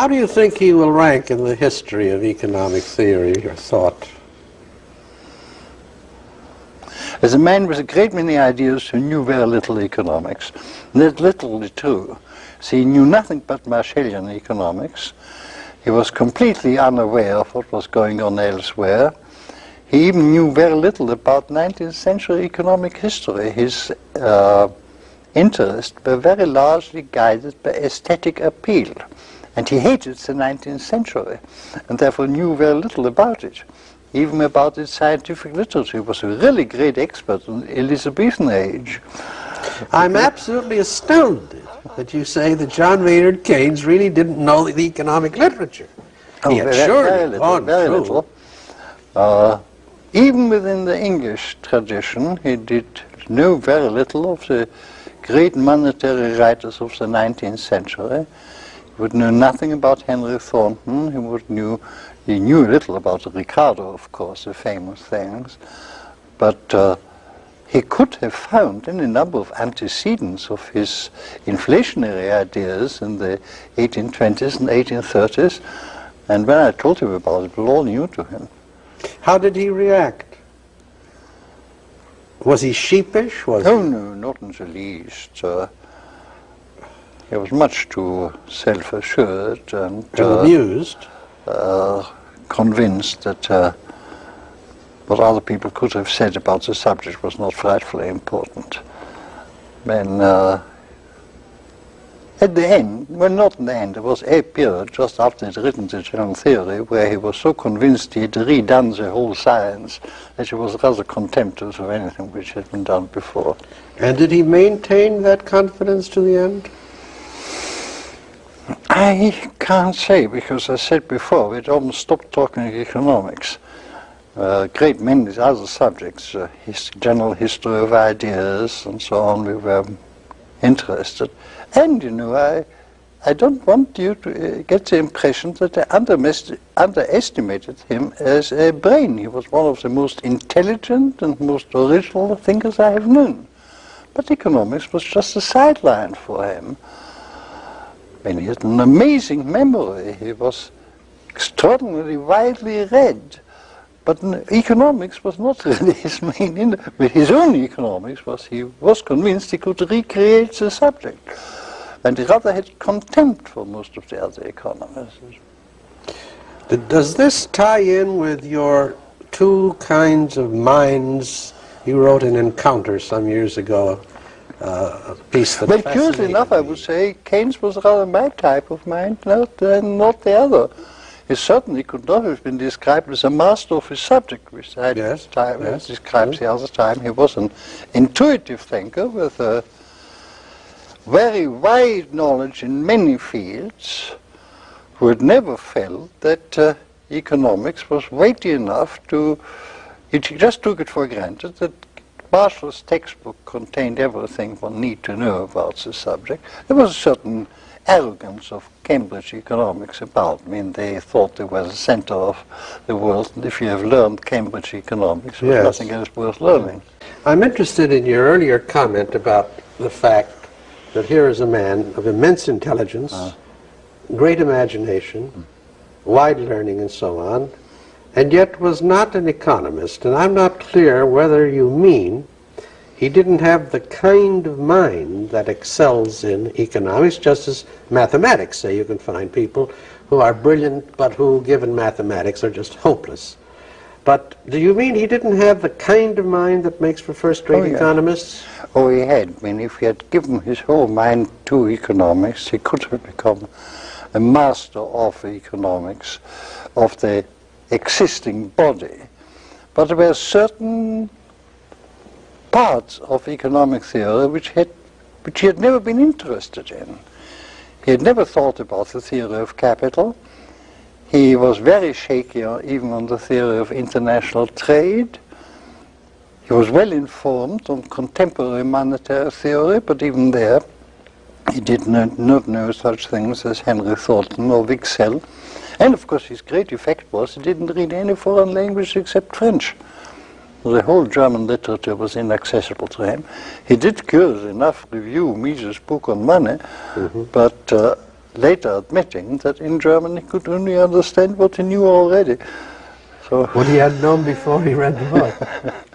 How do you think he will rank in the history of economic theory or thought? As a man with a great many ideas who knew very little economics, that's literally true. So he knew nothing but Marshallian economics. He was completely unaware of what was going on elsewhere. He even knew very little about 19th century economic history. His interests were very largely guided by aesthetic appeal. And he hated the 19th century, and therefore knew very little about it. Even about its scientific literature. He was a really great expert on the Elizabethan age. I'm absolutely astounded that you say that John Maynard Keynes really didn't know the economic literature. Oh, He had surely gone very through. little. Even within the English tradition, he did know very little of the great monetary writers of the 19th century. He would know nothing about Henry Thornton. He knew a little about Ricardo, of course, the famous things. But he could have found any number of antecedents of his inflationary ideas in the 1820s and 1830s. And when I told him about it, it was all new to him. How did he react? Was he sheepish? No, not in the least. He was much too self-assured and amused, convinced that what other people could have said about the subject was not frightfully important. When at the end, well, not in the end, there was a period just after he'd written the general theory where he was so convinced he'd redone the whole science that he was rather contemptuous of anything which had been done before. And did he maintain that confidence to the end? I can't say, because as I said before, we'd almost stopped talking economics. Great many other subjects, general history of ideas and so on, we were interested. And, you know, I don't want you to get the impression that I underestimated him as a brain. He was one of the most intelligent and most original thinkers I have known. But economics was just a sideline for him. I mean, he had an amazing memory. He was extraordinarily widely read. But economics was not really his main his own economics was he was convinced he could recreate the subject. And he rather had contempt for most of the other economists. Does this tie in with your two kinds of minds? You wrote in Encounter some years ago, a piece that Well, curiously enough, I would say Keynes was rather my type of mind, not the other. He certainly could not have been described as a master of his subject, which I described the other time. He was an intuitive thinker with a very wide knowledge in many fields, who had never felt that economics was weighty enough to, he just took it for granted that Marshall's textbook contained everything one need to know about the subject. There was a certain arrogance of Cambridge economics about. I mean, they thought they were the center of the world, and if you have learned Cambridge economics, there's nothing else worth learning. I'm interested in your earlier comment about the fact that here is a man of immense intelligence, great imagination, wide learning and so on, and yet was not an economist. And I'm not clear whether you mean he didn't have the kind of mind that excels in economics, just as mathematics. Say you can find people who are brilliant, but who, given mathematics, are just hopeless. But do you mean he didn't have the kind of mind that makes for first-rate economists? Oh, he had. I mean, if he had given his whole mind to economics, he could have become a master of economics, of the existing body. But there were certain parts of economic theory which he had never been interested in. He had never thought about the theory of capital. He was very shaky even on the theory of international trade. He was well informed on contemporary monetary theory, but even there he did not know such things as Henry Thornton or Wicksell. And of course his great effect was he didn't read any foreign language except French. The whole German literature was inaccessible to him. He did, curious enough, review Mises' book on money, but later admitting that in German he could only understand what he knew already. So What he had known before he read the book.